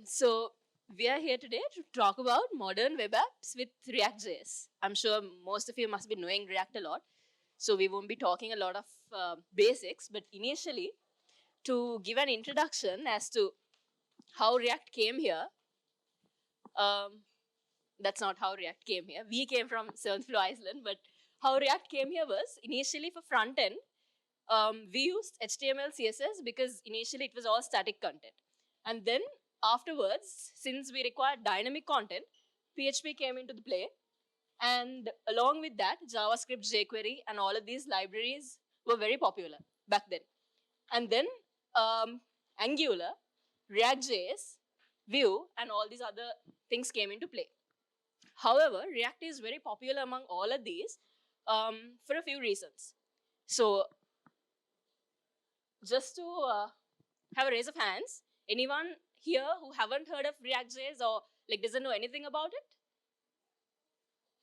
So we are here today to talk about modern web apps with React.js. I'm sure most of you must be knowing React a lot, so we won't be talking a lot of basics. But initially, to give an introduction as to how React came here, um, that's not how React came here. We came from Seventh Floor, Iceland, but how React came here was initially for front end. We used HTML, CSS because initially it was all static content. And then afterwards, since we required dynamic content, PHP came into the play. And along with that, JavaScript, jQuery, and all of these libraries were very popular back then. And then Angular, React.js, Vue, and all these other things came into play. However, React is very popular among all of these for a few reasons. So just to have a raise of hands, anyone here who haven't heard of React.js or like doesn't know anything about it?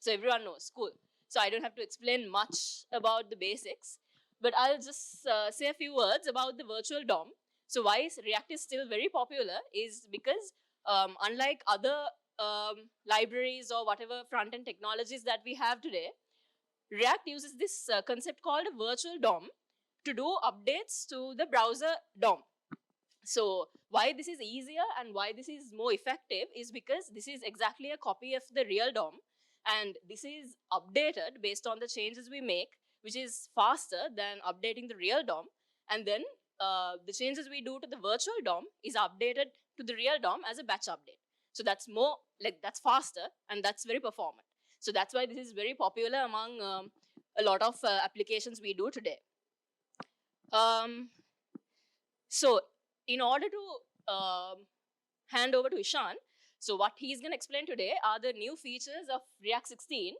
So everyone knows, cool. So I don't have to explain much about the basics, but I'll just say a few words about the virtual DOM. So why React is still very popular is because unlike other libraries or whatever front-end technologies that we have today, React uses this concept called a virtual DOM to do updates to the browser DOM. So why this is easier and why this is more effective is because this is exactly a copy of the real DOM, and this is updated based on the changes we make, which is faster than updating the real DOM. And then the changes we do to the virtual DOM is updated to the real DOM as a batch update. So that's more like that's faster and that's very performant. So that's why this is very popular among a lot of applications we do today. So in order to hand over to Ishan, so what he's going to explain today are the new features of React 16.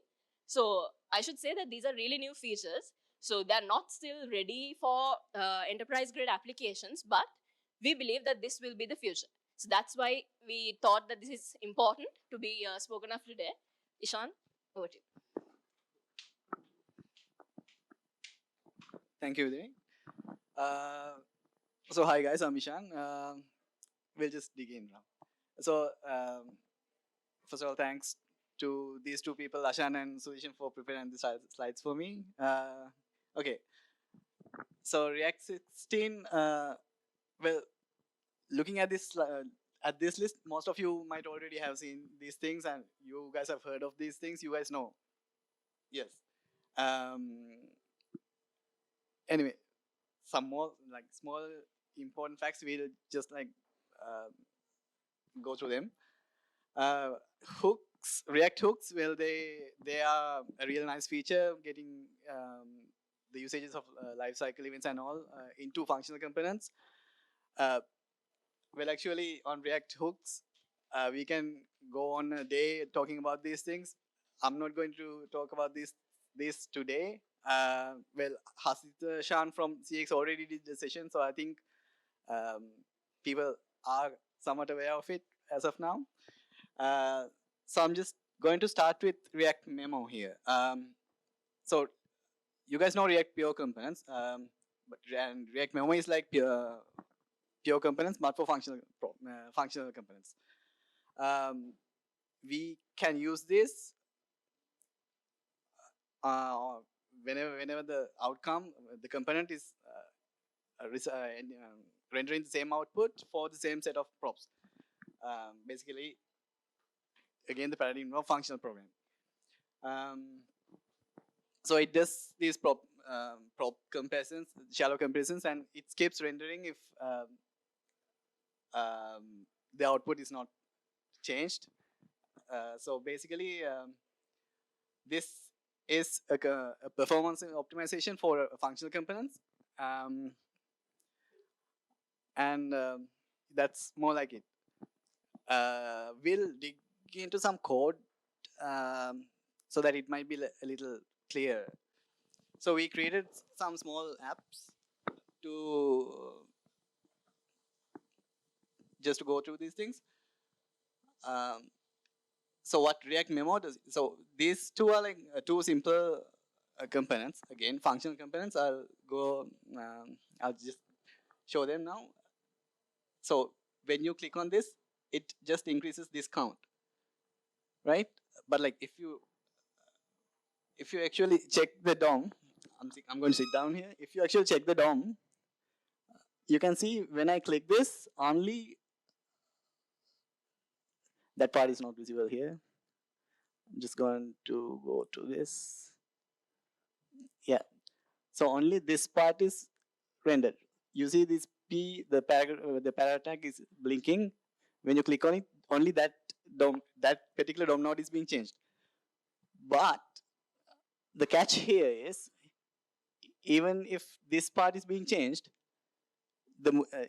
So I should say that these are really new features. So they're not still ready for enterprise grade applications, but we believe that this will be the future. So that's why we thought that this is important to be spoken of today. Ishan, over to you. Thank you, Viduni. So hi guys, I'm Ishan. We'll just dig in now. So first of all, thanks to these two people, Ishan and Suishan, for preparing the slides for me. Okay, so React 16. Well, looking at this list, most of you might already have seen these things, and you guys have heard of these things. You guys know, yes. Anyway, some more like small important facts. We'll just like go through them. Hooks, React hooks. Well, they are a real nice feature, getting the usages of lifecycle events and all into functional components. Well, actually, on React hooks, we can go on a day talking about these things. I'm not going to talk about this today. Well, Hasit Shan from CX already did the session, so I think people are somewhat aware of it as of now. So I'm just going to start with React Memo here. So you guys know React Pure Components, but React Memo is like pure components, but for functional components. We can use this whenever the outcome, the component is rendering the same output for the same set of props. Basically, again, the paradigm of functional programming. So it does these prop comparisons, shallow comparisons, and it keeps rendering if the output is not changed. So basically, this is a performance optimization for functional components, and that's more like it. We'll dig into some code so that it might be a little clearer. So we created some small apps to just to go through these things. So what React Memo does, so these two are like two simple components, again, functional components. I'll just show them now. So when you click on this, it just increases this count, right? But like if you actually check the DOM, I'm going to sit down here. If you actually check the DOM, you can see when I click this, only that part is not visible here. I'm just going to go to this. Yeah. So only this part is rendered. You see this P, the para tag is blinking. When you click on it, only that particular DOM node is being changed. But the catch here is, even if this part is being changed,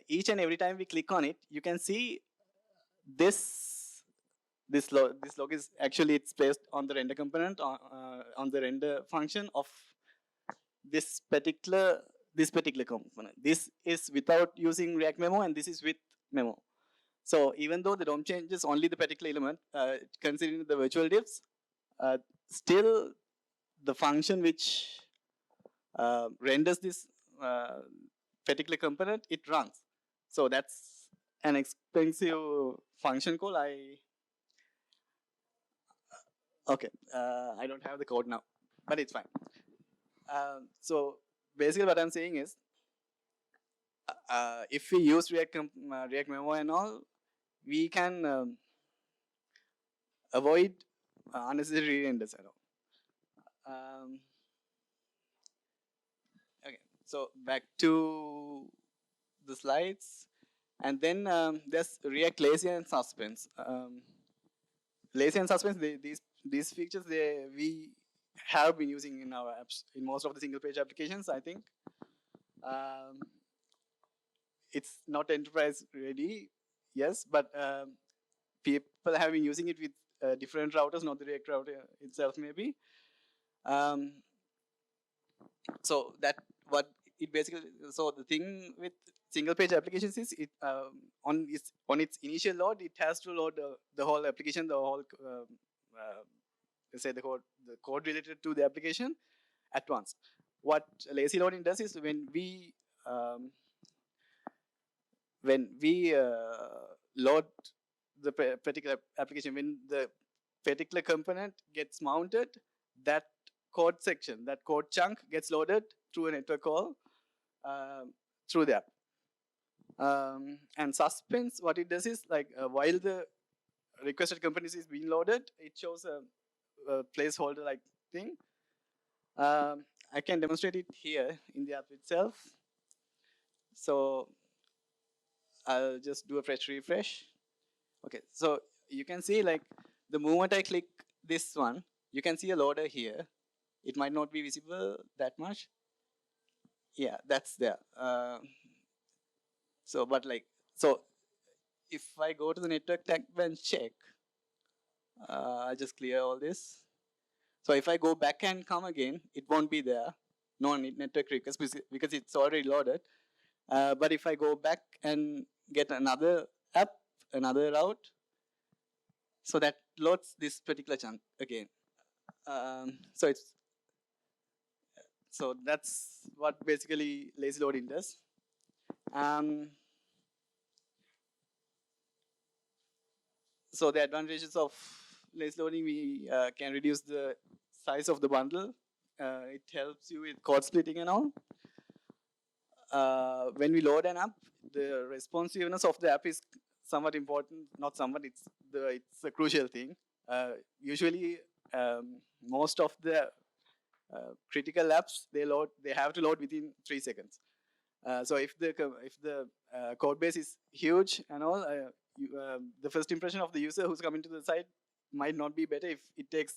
each and every time we click on it, you can see this log is actually it's placed on the render component on the render function of this particular component. This is without using React memo, and this is with memo. So even though the DOM changes only the particular element, considering the virtual diffs, still the function which renders this particular component, it runs. So that's an expensive function call. I don't have the code now, but it's fine. So basically what I'm saying is, if we use React memo and all, we can avoid unnecessary re-renders at all. Okay, so back to the slides, and then there's React lazy and suspense. Lazy and suspense, these features we have been using in our apps, in most of the single page applications, I think. It's not enterprise ready, yes, but people have been using it with different routers, not the React router itself, maybe. So that what it basically. So the thing with single page applications is it on its initial load, it has to load the whole application, the whole let's say the code related to the application at once. What lazy loading does is when we load the particular application, when the particular component gets mounted, that code section, that code chunk gets loaded through a network call through the app. And suspense, what it does is like while the requested component is being loaded, it shows a placeholder like thing. I can demonstrate it here in the app itself. So I'll just do a fresh refresh. Okay, so you can see like the moment I click this one, you can see a loader here. It might not be visible that much. Yeah, that's there. So if I go to the network tab and check, I'll just clear all this. So if I go back and come again, it won't be there. No network request because it's already loaded. But if I go back and get another app, another route, so that loads this particular chunk again. So that's what basically lazy loading does. So the advantages of lazy loading, we can reduce the size of the bundle. It helps you with code splitting and all. When we load an app, the responsiveness of the app is somewhat important. Not somewhat, it's a crucial thing. Usually, most of the critical apps, they have to load within 3 seconds. So if the code base is huge and all, the first impression of the user who's coming to the site might not be better if it takes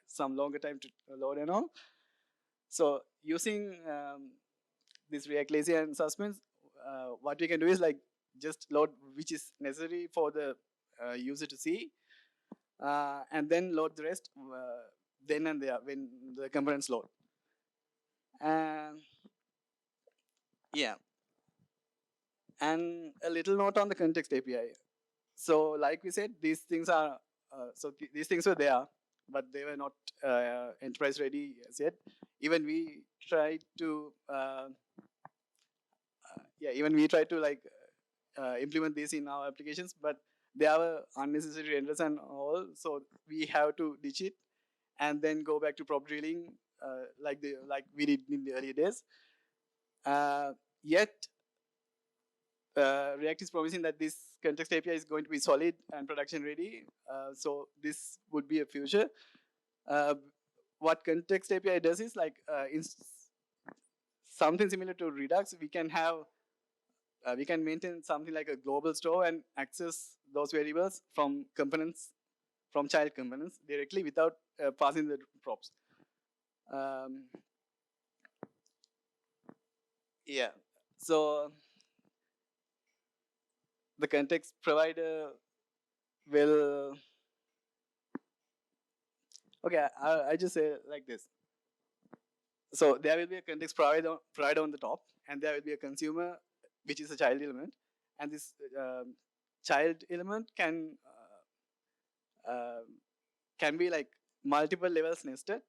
some longer time to load and all. So using this React lazy and suspense, what we can do is like just load which is necessary for the user to see, and then load the rest then and there when the components load. And yeah, and a little note on the context API. So like we said, these things are these things were there, but they were not enterprise ready as yet. Even we tried to like implement this in our applications, but they are unnecessary renders and all, so we have to ditch it and then go back to prop drilling, like we did in the earlier days. Yet React is promising that this context API is going to be solid and production ready. So this would be a future. What context API does is like something similar to Redux. We can maintain something like a global store and access those variables from components, from child components directly without passing the props. Yeah. So the context provider will, okay, I just say like this. So there will be a context provider on the top, and there will be a consumer, which is a child element, and this child element can be like multiple levels nested,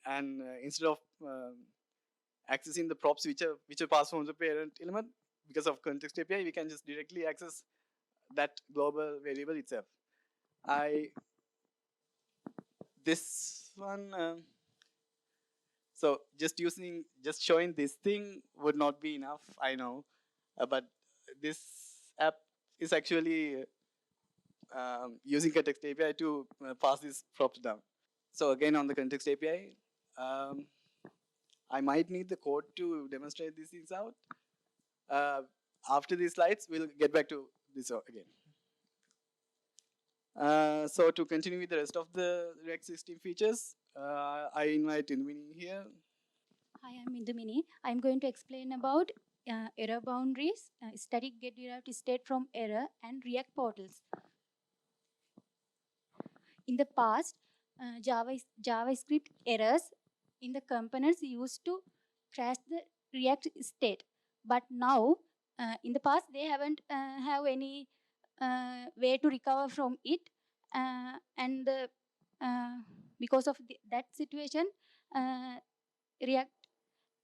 and instead of accessing the props which are passed from the parent element, because of context API, we can just directly access that global variable itself. This one. So just showing this thing would not be enough, I know, but this app is actually using context API to pass these props down. So again, on the context API, I might need the code to demonstrate these things out. After these slides, we'll get back to this again. So to continue with the rest of the React system features, I invite Indumini here. Hi, I'm Indumini. I'm going to explain about error boundaries, static get derived state from error, and React portals. In the past, JavaScript errors in the components used to crash the React state. But now, in the past, they haven't have any way to recover from it, and because of that situation, React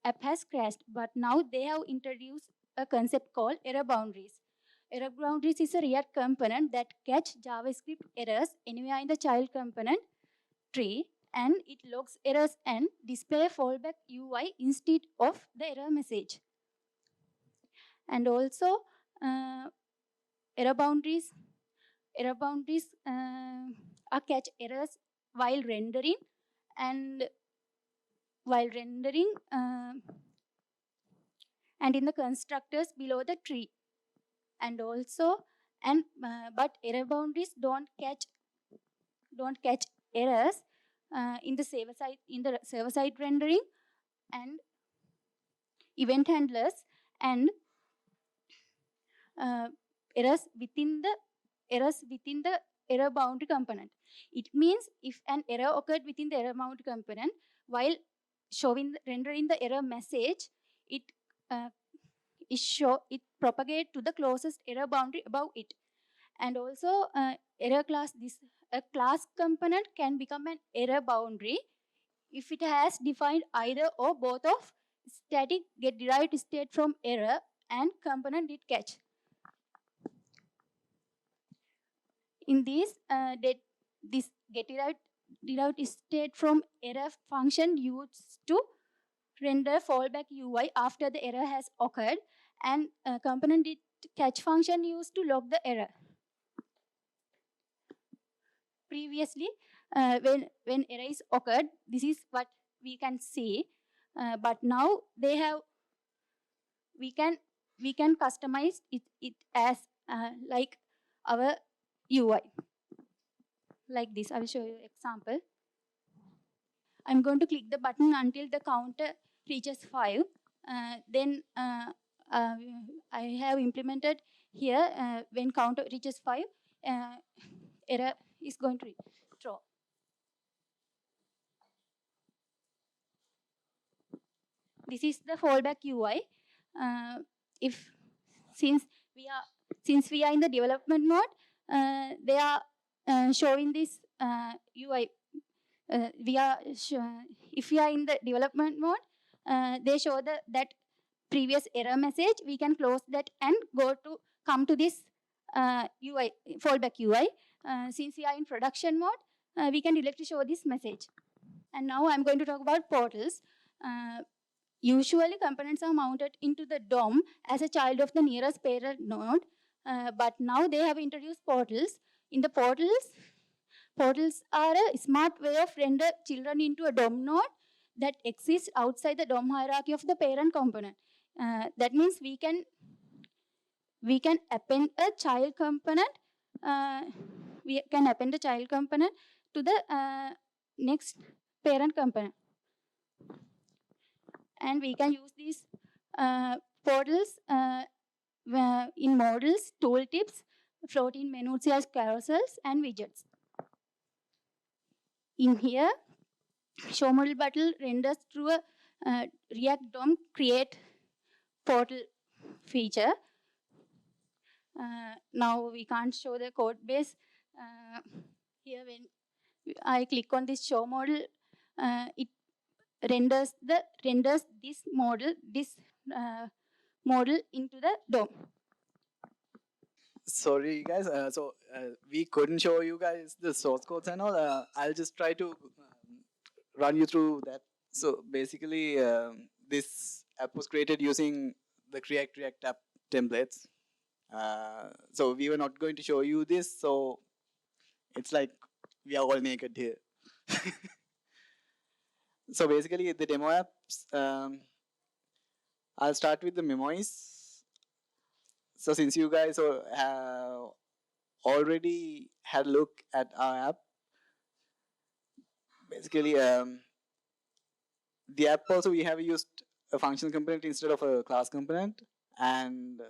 app has crashed. But now they have introduced a concept called error boundaries. Error boundaries is a React component that catch JavaScript errors anywhere in the child component tree, and it logs errors and display fallback UI instead of the error message. And also, error boundaries are catch errors while rendering and and in the constructors below the tree. And also, but error boundaries don't catch errors in the server side rendering and event handlers, and errors within the error boundary component. It means if an error occurred within the error boundary component while rendering the error message, it propagate to the closest error boundary above it. And also, error class, a class component can become an error boundary if it has defined either or both of static get derived state from error and component did catch. In this get derived state from error function used to render fallback UI after the error has occurred, and component did catch function used to log the error. Previously, when error is occurred, this is what we can see, but now we can customize it as like our UI. Like this, I will show you an example. I'm going to click the button until the counter reaches 5. Then I have implemented here when counter reaches 5, error is going to throw. This is the fallback UI. Since we are in the development mode, they are showing this UI. If we are in the development mode, they show that previous error message, we can close that and come to this UI, fallback UI. Since we are in production mode, we can directly show this message. And now I'm going to talk about portals. Usually components are mounted into the DOM as a child of the nearest parent node, but now they have introduced portals. In the portals are a smart way of render children into a DOM node that exists outside the DOM hierarchy of the parent component. That means we can append a child component. We can append a child component to the next parent component, and we can use these portals in models, tooltips, floating menus as carousels, and widgets. In here, show model button renders through a React DOM create portal feature. Now we can't show the code base. Here, when I click on this show model, it renders this model into the DOM. Sorry guys, we couldn't show you guys the source codes and all. I'll just try to run you through that. So basically, this app was created using the React app templates. So we were not going to show you this, so it's like we are all naked here. So basically, the demo apps, I'll start with the memoirs. So since you guys have already had a look at our app, basically the app also we have used a function component instead of a class component, and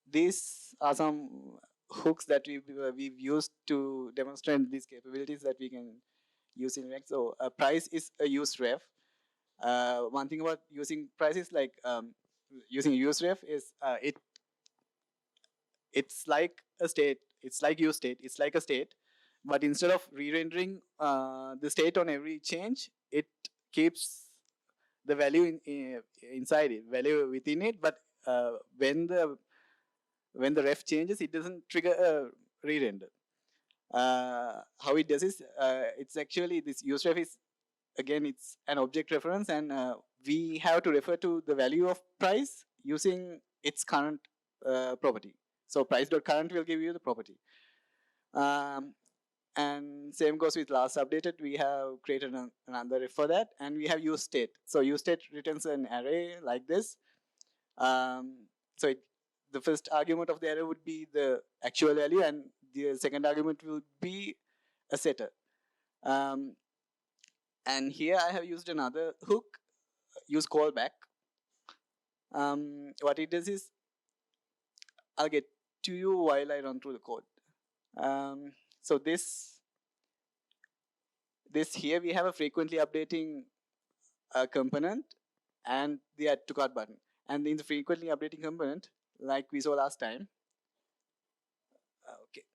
these are some hooks that we've used to demonstrate these capabilities that we can use in React. So price is a use ref. One thing about using price is like using use ref is it's like a state. It's like use state. It's like a state, but instead of re-rendering the state on every change, it keeps the value inside it, value within it. But when the ref changes, it doesn't trigger a re-render. How it does is it's actually this use ref is again it's an object reference, and we have to refer to the value of price using its current property. So price.current will give you the property. And same goes with last updated. We have created another ref for that, and we have use state. So use state returns an array like this. The first argument of the array would be the actual value, and the second argument will be a setter. And here I have used another hook, use callback. What it does is, I'll get to you while I run through the code. So this here we have a frequently updating component and the add to cart button. And in the frequently updating component, like we saw last time, okay.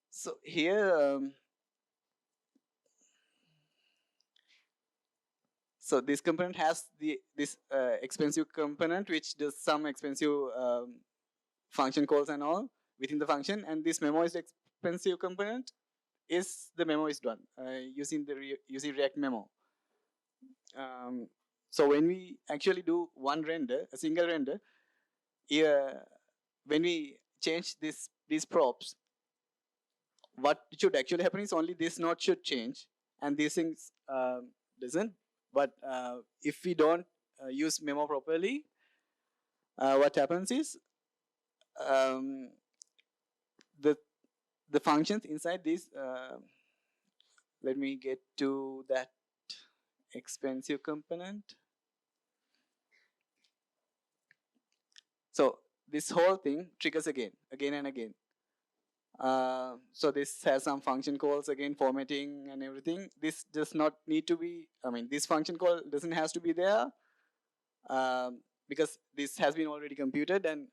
So here, so this component has this expensive component which does some expensive function calls and all within the function, and this memo is expensive component is the memo is done using react memo. So when we actually do one render, a single render, when we change these props, what should actually happen is only this node should change, and these things doesn't. But if we don't use memo properly, what happens is the functions inside this. Let me get to that expensive component. So this whole thing triggers again and again. So this has some function calls again, formatting and everything. This does not need to be, this function call doesn't has to be there because this has been already computed, and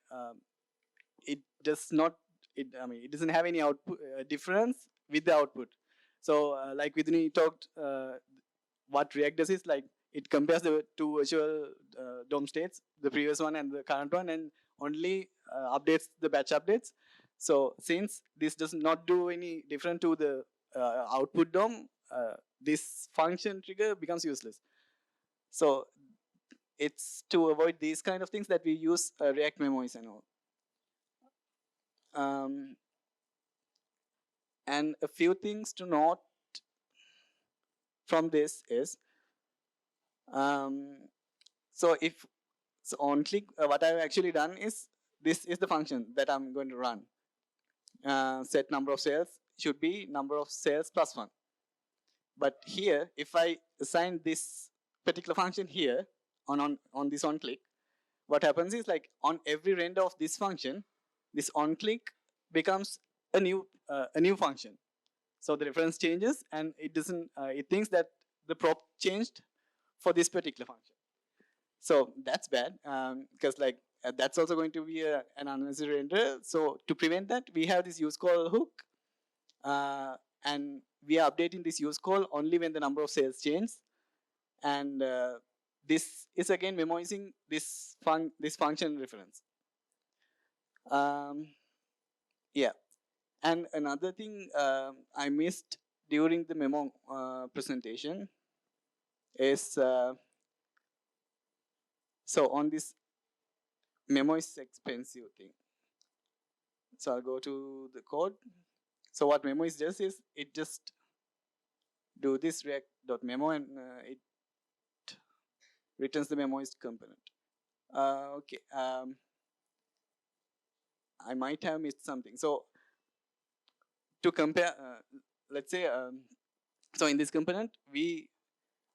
it does not, it doesn't have any output difference with the output. So like Viduni talked, what React does is like it compares the two virtual DOM states, the previous one and the current one, and only updates the batch updates. So since this does not do any different to the output DOM, this function trigger becomes useless. So it's to avoid these kind of things that we use React memos and all. And a few things to note from this is, so if so on click, what I've actually done is, this is the function that I'm going to run. Set number of cells should be number of cells plus 1. But here, if I assign this particular function here on this on click, what happens is like on every render of this function, this on click becomes a new function. So the reference changes, and it doesn't. It thinks that the prop changed for this particular function. So that's bad, because like that's also going to be an unnecessary render. So to prevent that, we have this use call hook, and we are updating this use call only when the number of cells change. And this is again memoizing this function reference. Yeah, and another thing I missed during the memo presentation is, so on this memo is expensive thing. So I'll go to the code. So what memo is just is, it just do this react.memo, and it returns the memoized component. Okay, I might have missed something. So to compare, let's say, so in this component, we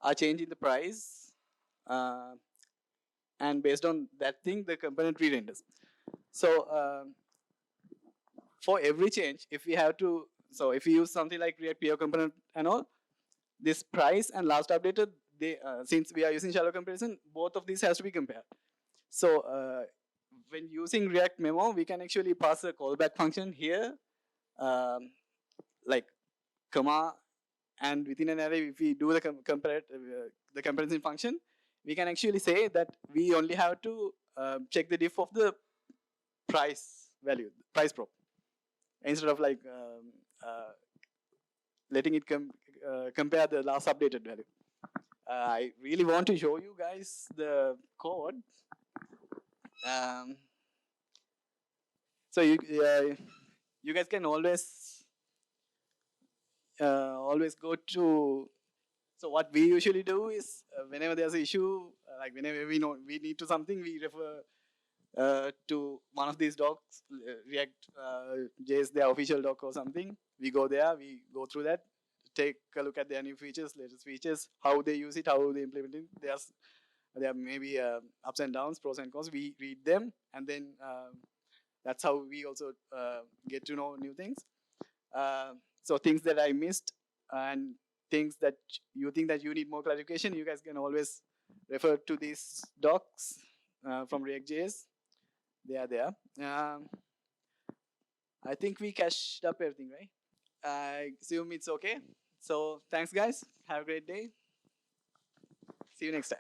are changing the price, and based on that thing, the component re-renders. So for every change, if we have to, so if we use something like React PO component and all, this price and last updated, they since we are using shallow comparison, both of these has to be compared. So when using React memo, we can actually pass a callback function here, like comma, and within an array, if we do the comparison function, we can actually say that we only have to check the diff of the price value, price prop, instead of like letting it compare the last updated value. I really want to show you guys the code. So you guys can always go to. So what we usually do is, whenever there's an issue, like whenever we know we need to something, we refer to one of these docs, React JS, their official doc or something. We go there, we go through that, take a look at their new features, latest features, how they use it, how they implement it. There may be ups and downs, pros and cons. We read them, and then that's how we also get to know new things. So things that I missed, and things that you think that you need more clarification, you guys can always refer to these docs from React.js. They are there. I think we cached up everything, right? I assume it's okay. So thanks, guys. Have a great day. See you next time.